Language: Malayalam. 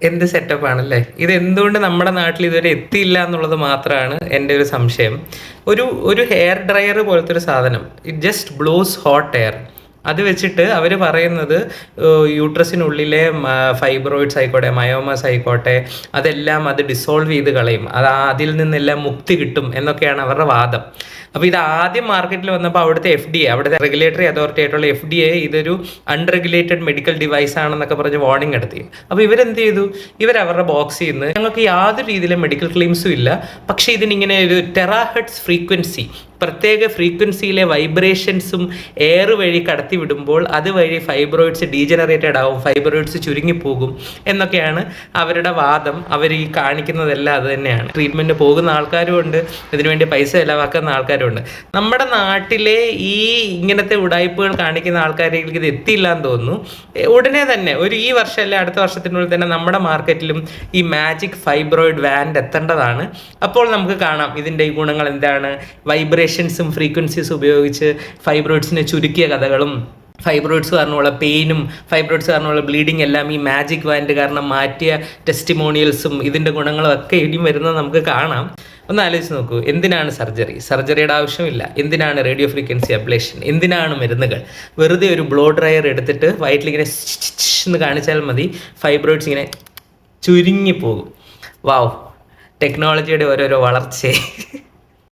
എന്ത് സെറ്റപ്പ് ആണല്ലേ ഇത്? എന്തുകൊണ്ട് നമ്മുടെ നാട്ടിൽ ഇതുവരെ എത്തിയില്ല എന്നുള്ളത് മാത്രമാണ് എൻ്റെ ഒരു സംശയം. ഒരു ഒരു ഹെയർ ഡ്രയർ പോലത്തെ ഒരു സാധനം, it just blows hot air. അത് വെച്ചിട്ട് അവർ പറയുന്നത് യൂട്രസിനുള്ളിലെ ഫൈബ്രോയിഡ്സ് ആയിക്കോട്ടെ, മയോമസ് ആയിക്കോട്ടെ, അതെല്ലാം അത് ഡിസോൾവ് ചെയ്ത് കളയും, അത് അതിൽ നിന്നെല്ലാം മുക്തി കിട്ടും എന്നൊക്കെയാണ് അവരുടെ വാദം. അപ്പോൾ ഇത് ആദ്യം മാർക്കറ്റിൽ വന്നപ്പോൾ അവിടുത്തെ FDA, അവിടുത്തെ റെഗുലേറ്ററി അതോറിറ്റി ആയിട്ടുള്ള FDA, ഇതൊരു അൺറെഗുലേറ്റഡ് മെഡിക്കൽ ഡിവൈസ് ആണെന്നൊക്കെ പറഞ്ഞ് വാർണിംഗ് നടത്തി. അപ്പോൾ ഇവരെന്ത് ചെയ്തു? ഇവരവരുടെ ബോക്സിൽ നിന്ന് ഞങ്ങൾക്ക് യാതൊരു രീതിയിലും മെഡിക്കൽ ക്ലെയിംസും ഇല്ല, പക്ഷേ ഇതിനിങ്ങനെ ഒരു ടെറാഹെർട്സ് ഫ്രീക്വൻസി, പ്രത്യേക ഫ്രീക്വൻസിയിലെ വൈബ്രേഷൻസും എയർ വഴി കടത്തി വിടുമ്പോൾ അതുവഴി ഫൈബ്രോയിഡ്സ് ഡീജനറേറ്റഡ് ആവും, ഫൈബ്രോയിഡ്സ് ചുരുങ്ങിപ്പോകും എന്നൊക്കെയാണ് അവരുടെ വാദം. അവർ ഈ കാണിക്കുന്നതെല്ലാം അത് തന്നെയാണ്. ട്രീറ്റ്മെൻറ്റ് പോകുന്ന ആൾക്കാരും ഉണ്ട്, ഇതിനുവേണ്ടി പൈസ ചിലവാക്കുന്ന ആൾക്കാരും ഉണ്ട്. നമ്മുടെ നാട്ടിലെ ഈ ഇങ്ങനത്തെ ഉടായ്പകൾ കാണിക്കുന്ന ആൾക്കാരിലേക്ക് ഇത് എത്തിയില്ല എന്ന് തോന്നുന്നു. ഉടനെ തന്നെ ഈ വർഷം അല്ലെ അടുത്ത വർഷത്തിനുള്ളിൽ തന്നെ നമ്മുടെ മാർക്കറ്റിലും ഈ മാജിക് ഫൈബ്രോയിഡ് വാൻഡ് എത്തേണ്ടതാണ്. അപ്പോൾ നമുക്ക് കാണാം ഇതിൻ്റെ ഈ ഗുണങ്ങൾ എന്താണ്. വൈബ്രേഷൻസും ഫ്രീക്വൻസീസും ഉപയോഗിച്ച് ഫൈബ്രോയിഡ്സിനെ ചുരുക്കിയ കഥകളും, ഫൈബ്രോയിഡ്സ് കാരണമുള്ള പെയിനും ഫൈബ്രോയിഡ്സ് കാരണമുള്ള ബ്ലീഡിങ് എല്ലാം ഈ മാജിക് വാൻഡ് കാരണം മാറ്റിയ ടെസ്റ്റിമോണിയൽസും ഇതിൻ്റെ ഗുണങ്ങളും ഒക്കെ ഇനിയും വരുന്നത് നമുക്ക് കാണാം. ഒന്ന് ആലോചിച്ച് നോക്കൂ, എന്തിനാണ് സർജറിയുടെ ആവശ്യമില്ല. എന്തിനാണ് റേഡിയോ ഫ്രീക്വൻസി അബ്ലേഷൻ? എന്തിനാണ് മരുന്നുകൾ? വെറുതെ ഒരു ബ്ലോ ഡ്രയർ എടുത്തിട്ട് വയറ്റിലിങ്ങനെ എന്ന് കാണിച്ചാൽ മതി, ഫൈബ്രോയിഡ്സ് ഇങ്ങനെ ചുരുങ്ങിപ്പോകും. വാവ്, ടെക്നോളജിയുടെ ഓരോരോ വളർച്ചയെ